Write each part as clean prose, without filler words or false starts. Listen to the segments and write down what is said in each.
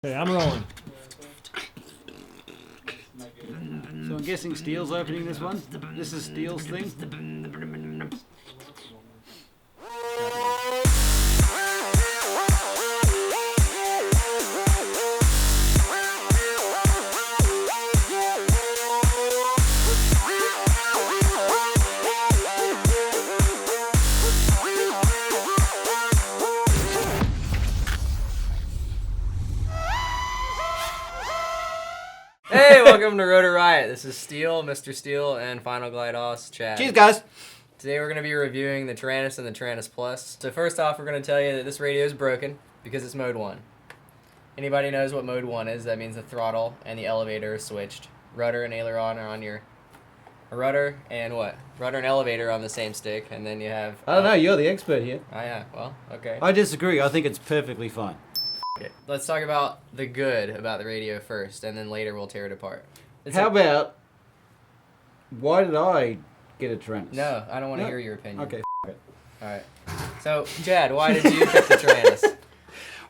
Okay, I'm rolling. So I'm guessing Steele's opening this one? This is Steele's thing? Hey, welcome to Rotor Riot. This is Steele, Mr. Steele, and FinalGlideAUS, Chad. Cheers, guys! Today we're going to be reviewing the Taranis and the Taranis Plus. So first off, we're going to tell you that this radio is broken because it's mode 1. Anybody knows what mode 1 is? That means the throttle and the elevator are switched. Rudder and aileron are on your... Rudder and what? Rudder and elevator on the same stick, and then you have... I don't know, you're the expert here. Oh yeah, well, okay. I disagree, I think it's perfectly fine. Okay. Let's talk about the good about the radio first, and then later we'll tear it apart. How about, why did I get a Taranis? No, I don't want to hear your opinion. Okay, it. Alright. So, Chad, why did you pick the Taranis?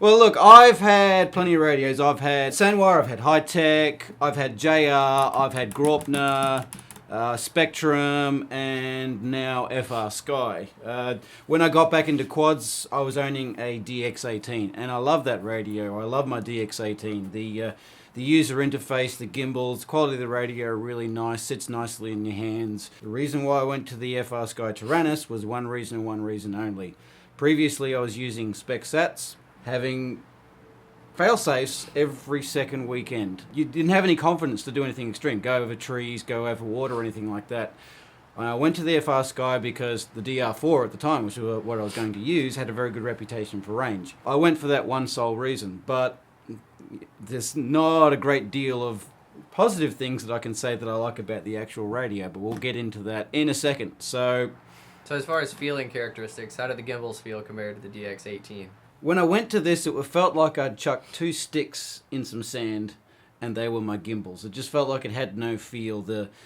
Well, look, I've had plenty of radios. I've had Sanwa, I've had High-Tech, I've had JR, I've had Graupner, Spectrum, and now FR Sky. When I got back into quads, I was owning a DX18, and I love that radio. I love my DX18. The user interface, the gimbals, quality of the radio are really nice, sits nicely in your hands. The reason why I went to the FR Sky Taranis was one reason and one reason only. Previously, I was using spec sats, having fail-safes every second weekend. You didn't have any confidence to do anything extreme, go over trees, go over water, or anything like that. I went to the FR Sky because the DR4 at the time, which was what I was going to use, had a very good reputation for range. I went for that one sole reason, but there's not a great deal of positive things that I can say that I like about the actual radio, but we'll get into that in a second. So as far as feeling characteristics, how did the gimbals feel compared to the DX18? when I went to this, it felt like I'd chucked 2 sticks in some sand and they were my gimbals. It just felt like it had no feel.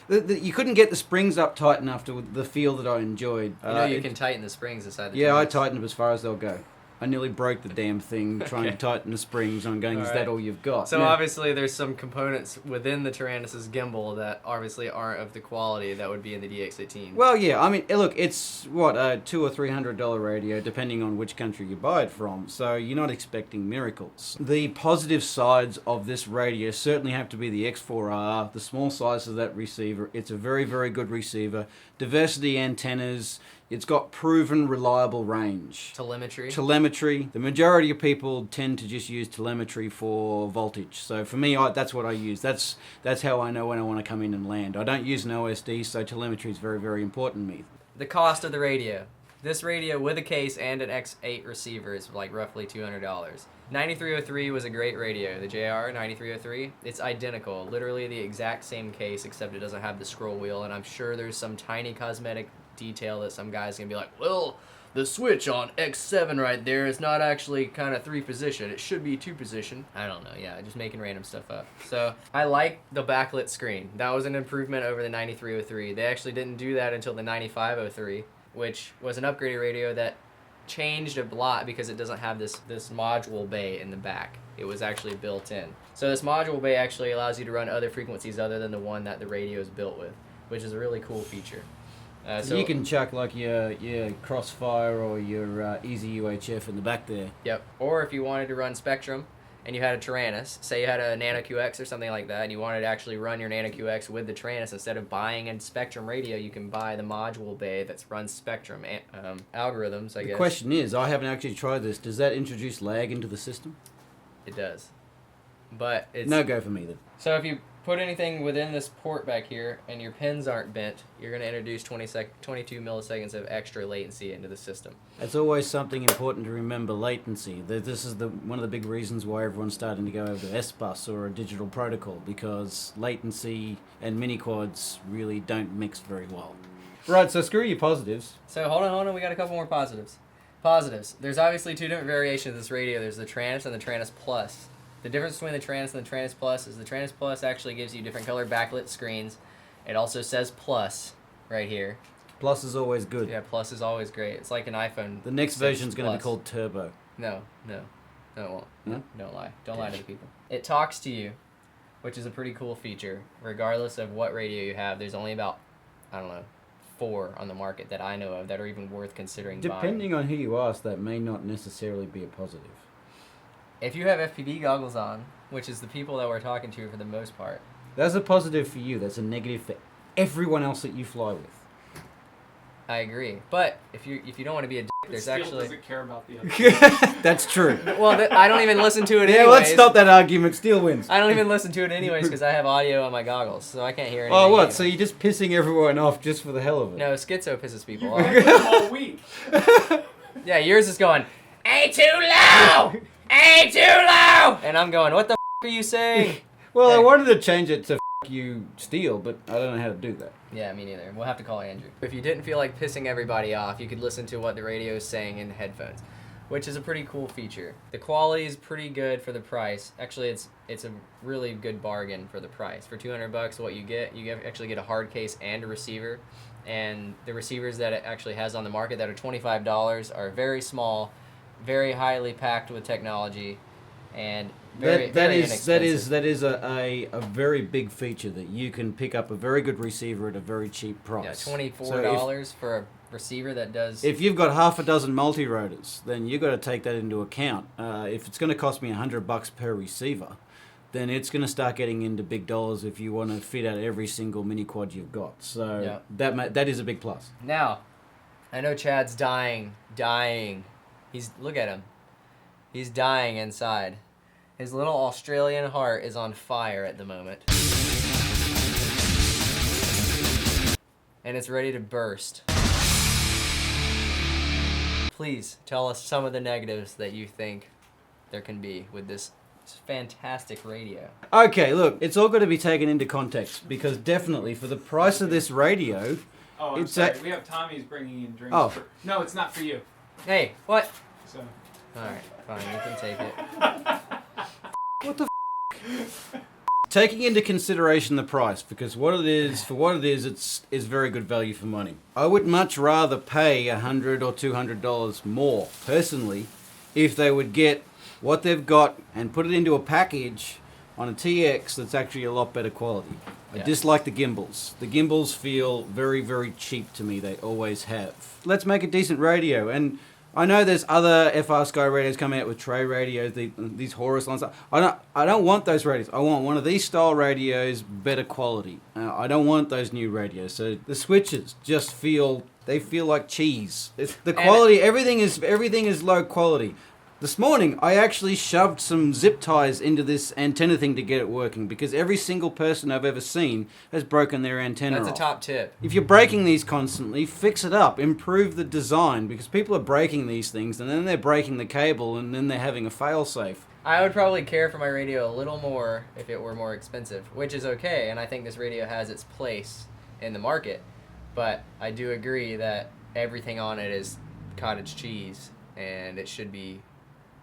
You couldn't get the springs up tight enough to the feel that I enjoyed. You can tighten the springs inside the Yeah, I Taranis. tightened them as far as they'll go. I nearly broke the damn thing trying to tighten the springs. I'm going, is that all you've got? So Yeah. obviously there's some components within the Taranis' gimbal that obviously aren't of the quality that would be in the DX18. Well, yeah, I mean, look, it's, what, a $200 or $300 radio, depending on which country you buy it from, so you're not expecting miracles. The positive sides of this radio certainly have to be the X4R, the small size of that receiver. It's a very, very good receiver. Diversity antennas. It's got proven reliable range. Telemetry. The majority of people tend to just use telemetry for voltage. So for me, that's what I use. That's how I know when I want to come in and land. I don't use an OSD, so telemetry is very, very important to me. The cost of the radio. This radio with a case and an X8 receiver is like roughly $200. 9303 was a great radio. The JR 9303, it's identical. Literally the exact same case, except it doesn't have the scroll wheel, and I'm sure there's some tiny cosmetic detail that some guy's gonna be like, well, the switch on X7 right there is not actually kind of 3-position. It should be 2-position. I don't know. Yeah, just making random stuff up. So I like the backlit screen. That was an improvement over the 9303. They actually didn't do that until the 9503, which was an upgraded radio that changed a lot because it doesn't have this module bay in the back. It was actually built in. So this module bay actually allows you to run other frequencies other than the one that the radio is built with, which is a really cool feature. So you can chuck like your Crossfire or your Easy UHF in the back there. Yep. Or if you wanted to run Spectrum and you had a Taranis, say you had a Nano QX or something like that, and you wanted to actually run your Nano QX with the Taranis, instead of buying a Spectrum radio, you can buy the module bay that's runs Spectrum algorithms, I guess. The question is, I haven't actually tried this. Does that introduce lag into the system? It does. But it's... No go for me then. So if you put anything within this port back here and your pins aren't bent, you're going to introduce 22 milliseconds of extra latency into the system. It's always something important to remember, latency. This is one of the big reasons why everyone's starting to go over to S-Bus or a digital protocol, because latency and mini-quads really don't mix very well. Right, so screw your positives. So hold on, we got a couple more positives. Positives. There's obviously 2 different variations of this radio. There's the Taranis and the Taranis Plus. The difference between the Taranis and the Taranis Plus is the Taranis Plus actually gives you different color backlit screens. It also says Plus right here. Plus is always good. Yeah, Plus is always great. It's like an iPhone. The next version is going to be called Turbo. No. No, it won't. No? Don't lie. Don't lie to the people. It talks to you, which is a pretty cool feature. Regardless of what radio you have, there's only about, I don't know, 4 on the market that I know of that are even worth considering buying. Depending on who you ask, that may not necessarily be a positive. If you have FPV goggles on, which is the people that we're talking to for the most part. That's a positive for you. That's a negative for everyone else that you fly with. I agree. But if you don't want to be a dick, there's Steele actually... doesn't care about the other. That's true. Well, I don't even listen to it anyways. Yeah, let's stop that argument. Steele wins. I don't even listen to it anyways because I have audio on my goggles, so I can't hear anything. Oh, what? anyway. So you're just pissing everyone off just for the hell of it? No, schizo pisses people You've off. had them all week. Yeah, yours is going, "Ain't too low! Ain't too low!" And I'm going, "What the f*** are you saying?" Well, I Hey. wanted to change it to f*** you, Steele, but I don't know how to do that. Yeah, me neither. We'll have to call Andrew. If you didn't feel like pissing everybody off, you could listen to what the radio is saying in headphones, which is a pretty cool feature. The quality is pretty good for the price. Actually, it's a really good bargain for the price. For $200, what you actually get a hard case and a receiver. And the receivers that it actually has on the market that are $25 are very small, very highly packed with technology, and very inexpensive. That is a very big feature that you can pick up a very good receiver at a very cheap price. Yeah, $24 for a receiver that does... If you've got half a dozen multi-rotors, then you've got to take that into account. If it's going to cost me $100 per receiver, then it's going to start getting into big dollars if you want to fit out every single mini quad you've got. So Yeah. that is a big plus. Now, I know Chad's dying. Look at him. He's dying inside. His little Australian heart is on fire at the moment. And it's ready to burst. Please tell us some of the negatives that you think there can be with this fantastic radio. Okay, look, it's all got to be taken into context because definitely for the price of this radio... Oh, I'm It's sorry. a- We have Tommy's bringing in drinks. Oh. No, it's not for you. Hey, what? So. Alright, fine, you can take it. What the Taking into consideration the price, because for what it is, it's very good value for money. I would much rather pay $100 or $200 more, personally, if they would get what they've got and put it into a package on a TX that's actually a lot better quality. I Yeah. dislike the gimbals. The gimbals feel very, very cheap to me. They always have. Let's make a decent radio, and I know there's other FR Sky radios coming out with tray radios, these Horus lines. I don't want those radios. I want one of these style radios, better quality. I don't want those new radios. So the switches just feel like cheese. The quality, everything is low quality. This morning, I actually shoved some zip ties into this antenna thing to get it working because every single person I've ever seen has broken their antenna That's a off. top tip. If you're breaking these constantly, fix it up, improve the design, because people are breaking these things and then they're breaking the cable and then they're having a fail-safe. I would probably care for my radio a little more if it were more expensive, which is okay, and I think this radio has its place in the market. But I do agree that everything on it is cottage cheese, and it should be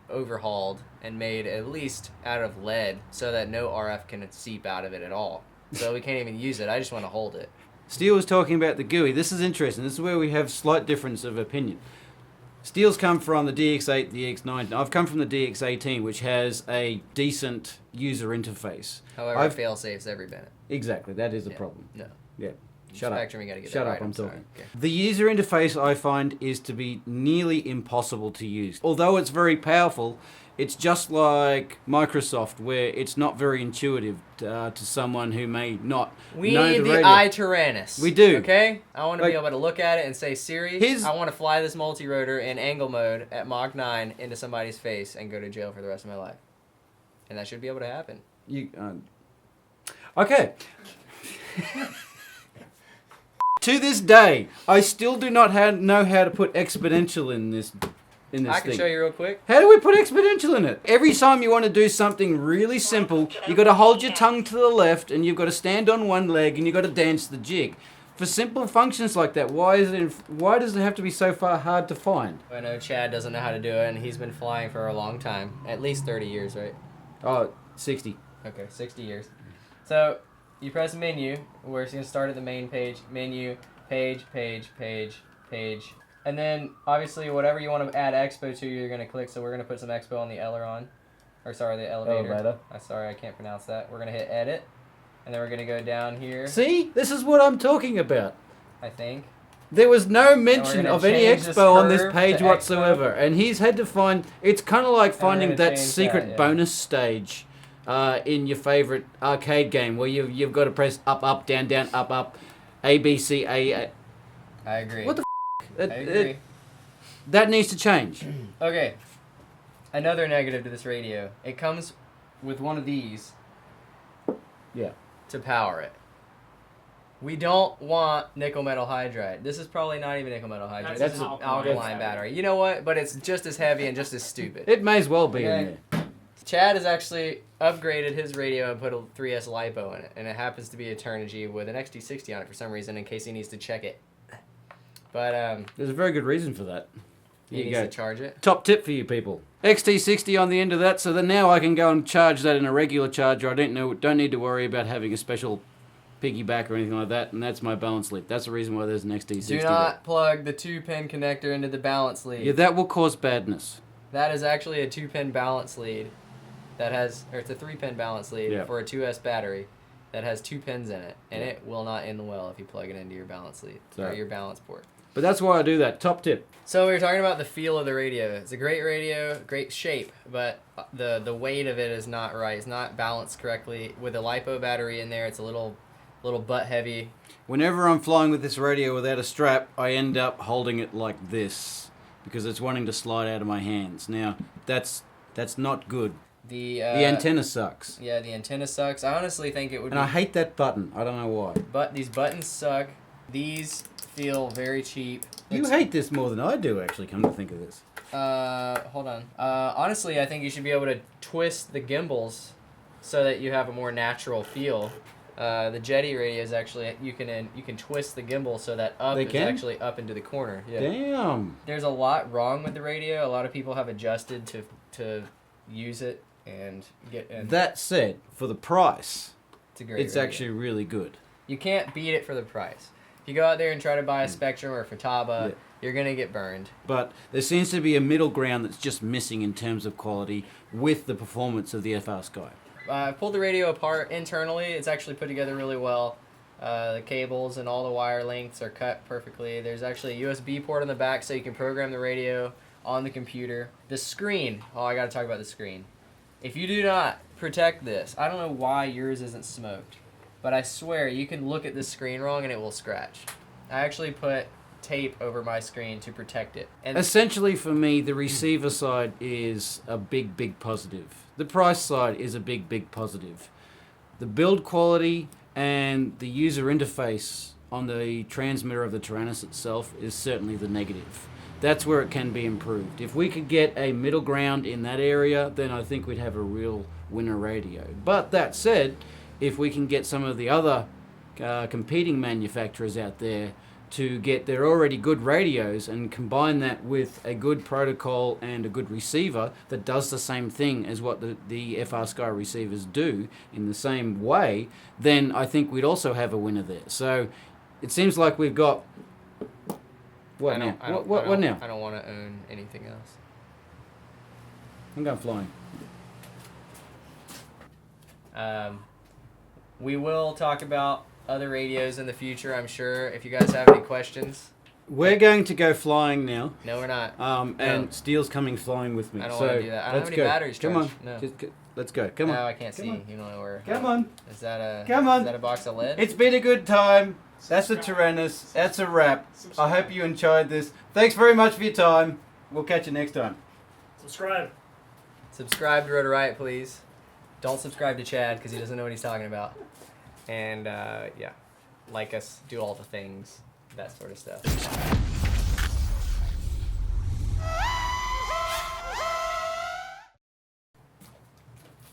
overhauled and made at least out of lead so that no RF can seep out of it at all. So we can't even use it. I just want to hold it. Steele was talking about the GUI. This is interesting. This is where we have slight difference of opinion. Steele's come from the DX8, the DX9. I've come from the DX18, which has a decent user interface. However, fail-safe's every bit. Exactly, that is a Yeah. problem. No. Yeah. Shut up. Spectrum, you gotta get Shut that up, right. I'm sorry. talking. Okay. The user interface I find is to be nearly impossible to use. Although it's very powerful, it's just like Microsoft, where it's not very intuitive to someone who may not We know need the the radio. iTaranis. We do. Okay? I want to Like- be able to look at it and say, Siri, His- I want to fly this multi-rotor in angle mode at Mach 9 into somebody's face and go to jail for the rest of my life. And that should be able to happen. Okay. To this day, I still do not know how to put exponential in this I can thing. show you real quick. How do we put exponential in it? Every time you want to do something really simple, you got to hold your tongue to the left and you've got to stand on one leg and you've got to dance the jig. For simple functions like that, why does it have to be so far hard to find? I know Chad doesn't know how to do it, and he's been flying for a long time. At least 30 years, right? Oh, 60. Okay, 60 years. So, you press menu. We're going to start at the main page. Menu, page, page, page, page, And then, obviously, whatever you want to add expo to, you're going to click. So we're going to put some expo on the aileron. Or, sorry, the elevator. Elevator. Sorry, I can't pronounce that. We're going to hit edit. And then we're going to go down here, See? This is what I'm talking about. I think. There was no mention gonna of any change this expo on this curve page to whatsoever. And he's had to find... It's kind of like finding gonna that change secret that, yeah. bonus stage in your favorite arcade game where you've got to press up, up, down, down, up, up, A, B, C, A. I agree. What the I agree. that needs to change. Okay. Another negative to this radio. It comes with one of these Yeah. to power it. We don't want nickel metal hydride. This is probably not even nickel metal hydride. That's This is an an alkaline alkaline battery. You know what? But it's just as heavy and just as stupid. It may as well be Okay. in there. Chad has actually upgraded his radio and put a 3S LiPo in it. And it happens to be a Turnigy with an XT60 on it for some reason in case he needs to check it. But There's a very good reason for that. he Here you needs go. to charge it. Top tip for you people. XT60 on the end of that, so that now I can go and charge that in a regular charger. I don't need to worry about having a special piggyback or anything like that, and that's my balance lead. That's the reason why there's an XT60 Do not plug the 2-pin connector into the balance lead. there. Yeah, that will cause badness. That is actually a 2-pin balance lead that has, or it's a 3-pin balance lead Yeah. for a 2S battery that has 2 pins in it, and it will not end well if you plug it into your balance lead or Sorry. your balance port. But that's why I do that. Top tip. So we were talking about the feel of the radio. It's a great radio, great shape, but the weight of it is not right. It's not balanced correctly. With a LiPo battery in there, it's a little butt heavy. Whenever I'm flying with this radio without a strap, I end up holding it like this because it's wanting to slide out of my hands. Now, that's not good. The antenna sucks. Yeah, the antenna sucks. I honestly think it would And I hate that button. I don't know why. But these buttons suck. These feel very cheap. You hate this more than I do, actually, come to think of this. Hold on. Honestly, I think you should be able to twist the gimbals so that you have a more natural feel. The Jetty radios actually, you can twist the gimbal so that up They is can? actually up into the corner. Yeah. Damn. There's a lot wrong with the radio. A lot of people have adjusted to use it and get. And That said, for the price, it's a great it's radio. actually really good. You can't beat it for the price. If you go out there and try to buy a Spectrum or a Futaba, Yeah. you're gonna get burned. But there seems to be a middle ground that's just missing in terms of quality with the performance of the FR Sky. I pulled the radio apart internally. It's actually put together really well. The cables and all the wire lengths are cut perfectly. There's actually a USB port on the back so you can program the radio on the computer. The screen. Oh, I gotta talk about the screen. If you do not protect this, I don't know why yours isn't smoked, but I swear you can look at the screen wrong and it will scratch. I actually put tape over my screen to protect it. And Essentially, for me, the receiver side is a big positive. The price side is a big positive. The build quality and the user interface on the transmitter of the Taranis itself is certainly the negative. That's where it can be improved. If we could get a middle ground in that area, then I think we'd have a real winner radio. But that said, if we can get some of the other competing manufacturers out there to get their already good radios and combine that with a good protocol and a good receiver that does the same thing as what the FR Sky receivers do in the same way, then I think we'd also have a winner there. So it seems like we've got... What now? What now? I don't want to own anything else. I'm going flying. We will talk about other radios in the future, I'm sure. If you guys have any questions. We're going to go flying now. No, we're not. And Steele's coming flying with me. I don't so want to do that. I don't have any go. batteries Come charged. on. No. Let's go. Come on. No, I can't Come see. on. You don't know where. Come on. Is that a? Come on. Is that a box of lead? It's been a good time. That's a Taranis. That's a wrap. I hope you enjoyed this. Thanks very much for your time. We'll catch you next time. Subscribe. Subscribe to Rotor Riot, please. Don't subscribe to Chad because he doesn't know what he's talking about. And yeah, like us, do all the things, that sort of stuff.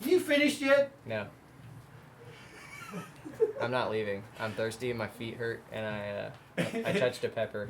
You finished yet? No. I'm not leaving. I'm thirsty and my feet hurt, and I touched a pepper.